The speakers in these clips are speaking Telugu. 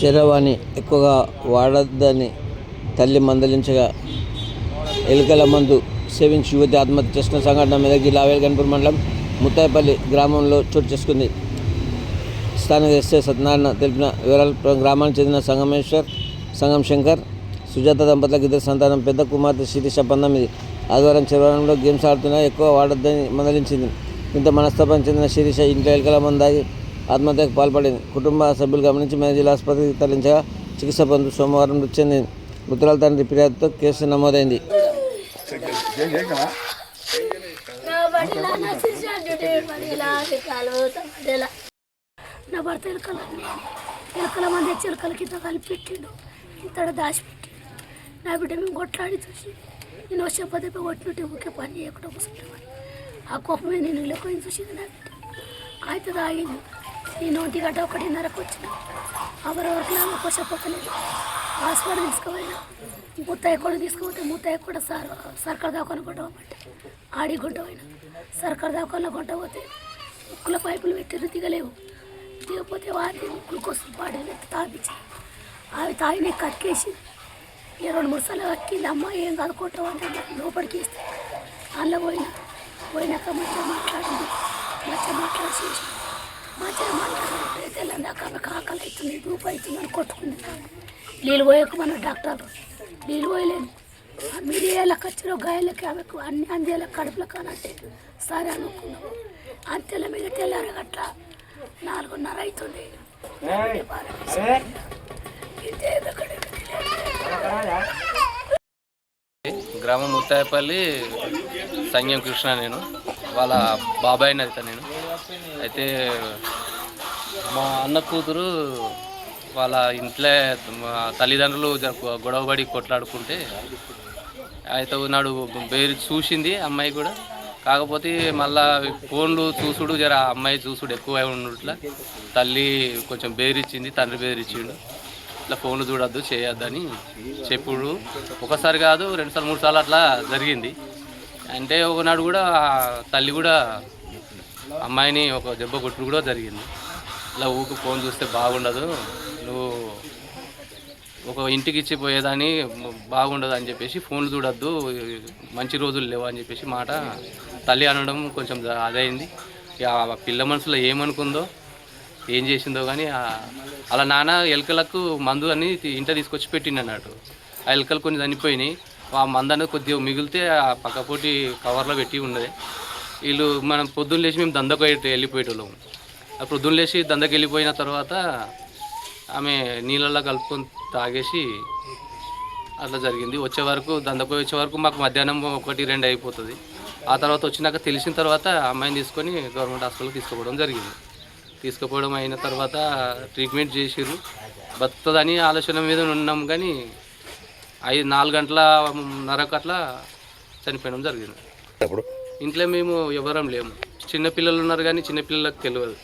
చరవాణి ఎక్కువగా వాడొద్దని తల్లి మందలించగా ఎలుకల మందు సేవించి యువతి ఆత్మహత్య చేసిన సంఘటన మెదక్ జిల్లా వేల్గన్పూర్ మండలం ముత్తాయిపల్లి గ్రామంలో చోటు చేసుకుంది. స్థానిక ఎస్ఐ సత్యనారాయణ తెలిపిన వివరాలు, గ్రామానికి చెందిన సంగం శంకర్, సుజాత దంపతులకు ఇద్దరు సంతానం. పెద్ద కుమార్తె శిరీష 19 ఆదివారం చరవాణిలో గేమ్స్ ఆడుతున్నా ఎక్కువ వాడొద్దని మందలించింది. ఇంత మనస్తాపం చెందిన శిరీష ఇంట్లో ఎలుకల మందు తాగి ఆత్మహత్యకు పాల్పడింది. కుటుంబ సభ్యులు గమనించి మెదక్ జిల్లా ఆసుపత్రికి తరలించగా చికిత్స పొందుతూ సోమవారం మృతి చెందింది. మృతురాల తండ్రి ఫిర్యాదుతో కేసు నమోదైంది. నా భర్త ఎలుకల మంది తెచ్చి ఎలుకల కింద కలిపి పెట్టిండు, ఇంతడ దాచిపెట్టిండు. నా బిడ్డ మేము కొట్లాడి చూసి నేను వచ్చే పదే కొట్టినట్టు ఊకే పని చేయకుండా కూర్చుంటామని ఆ కోపమే నేను ఇళ్ళకొని చూసింది. నా బిడ్డ అయితే తాగింది. నేను 1 గంట 1:30కు వచ్చిన ఎవరెవరికి నాకు కొసపోతలేదు. హాస్పిటల్ తీసుకుపోయినా ముత్తయ్య కూడా తీసుకుపోతే ముత్తయ్య కూడా సర్కారు దవాఖాన కొట్టబట్టి ఆడి గుంట పోయినా సర్కారు దవాఖానలో కొట్ట పోతే ముక్కుల పైపులు పెట్టి దిగలేవు. దిగపోతే వాటి ముక్కుల కోసం పాడి తాగించి అవి తాగిన కక్కేసి 2-3 సార్లు కక్కింది. అమ్మ ఏం కలుకుంటావు అంటే లోపలికి వేస్తే అందులో పోయినాక మంచిగా మాట్లాడింది. మంచిగా మాట్లాడితే తెల్లందాక ఆకలి అవుతుంది, రూపాయి అవుతుందని కొట్టుకుంది. నీళ్ళు పోయకు మన డాక్టర్లు నీళ్ళు పోయలేను. మీడియాల ఖర్చులో గాయాలకి ఆమెకు అన్ని అందేల కడుపులో కానంటే సరే అనుకున్నాము. అంతెల మీద తెల్లారగట్ల 4:30 అవుతుంది. గ్రామం ముత్తాయిపల్లి సంగం కృష్ణ, నేను వాళ్ళ బాబాయ్ అయితే నేను అయితే మా అన్న కూతురు వాళ్ళ ఇంట్లో తల్లిదండ్రులు గొడవపడి కొట్లాడుకుంటే అయితే నాడు బేరు చూసింది అమ్మాయి కూడా. కాకపోతే మళ్ళా ఫోన్లు చూసుడు జర అమ్మాయి చూసుడు ఎక్కువ ఉన్నట్ల తల్లి కొంచెం బేరిచ్చింది, తండ్రి బేరిచ్చిండు. ఇట్లా ఫోన్లు చూడొద్దు చేయొద్దని చెప్పుడు. ఒకసారి కాదు 2 సార్లు 3 సార్లు అట్లా జరిగింది. అంటే ఒకనాడు కూడా తల్లి కూడా అమ్మాయిని ఒక దెబ్బ కొట్టుడు కూడా జరిగింది. ఇలా ఊకు ఫోన్ చూస్తే బాగుండదు, నువ్వు ఒక ఇంటికి ఇచ్చిపోయేదాన్ని బాగుండదు అని చెప్పేసి ఫోన్లు చూడొద్దు, మంచి రోజులు లేవు అని చెప్పేసి మాట తల్లి అనడం కొంచెం అదైంది. ఆ పిల్ల మనసులో ఏమనుకుందో ఏం చేసిందో కానీ అలా నాన్న ఎలుకలకు మందు అని ఇంట తీసుకొచ్చి పెట్టిండు అన్నట్టు. ఆ ఎలుకలు కొన్ని చనిపోయినాయి. ఆ మందు అనేది కొద్దిగా మిగిలితే ఆ పక్కపోటి కవర్లో పెట్టి ఉన్నది. వీళ్ళు మనం పొద్దున్న లేచి మేము దందకు వెళ్ళిపోయేటోళ్ళము. ఆ పొద్దున్న లేచి దందకు వెళ్ళిపోయిన తర్వాత ఆమె నీళ్ళల్లో కలుపుకొని తాగేసి అట్లా జరిగింది. దందకు వచ్చే వరకు మాకు మధ్యాహ్నం 1-2 అయిపోతుంది. ఆ తర్వాత వచ్చినాక తెలిసిన తర్వాత అమ్మాయిని తీసుకొని గవర్నమెంట్ హాస్పిటల్కి తీసుకుపోవడం జరిగింది. తీసుకుపోవడం అయిన తర్వాత ట్రీట్మెంట్ చేసిర్రు. బతుకుతుందని ఆలోచన మీద ఉన్నాం కానీ 4 గంటలన్నరకు అట్లా చనిపోవడం జరిగింది. ఇంట్లో మేము ఎవరం లేము, చిన్నపిల్లలు ఉన్నారు కానీ చిన్నపిల్లలకు తెలియదు,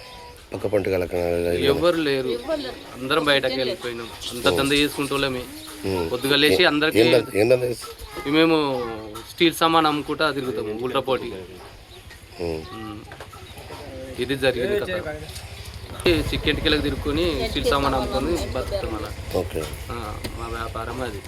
ఎవరు లేరు, అందరం బయటకు వెళ్ళిపోయినాం. అంత దంద చేసుకుంటూలేమే. పొద్దుగా లేచి అందరికీ మేము స్టీల్ సామాన్ అమ్ముకుంటా తిరుగుతాము ఉల్టపోటీ. ఇది జరిగింది కదా. చికెన్ కిలకు తిరుక్కొని స్టీల్ సామాన్ అమ్ముకొని బతుకుతాం అలా. మా వ్యాపారం అది.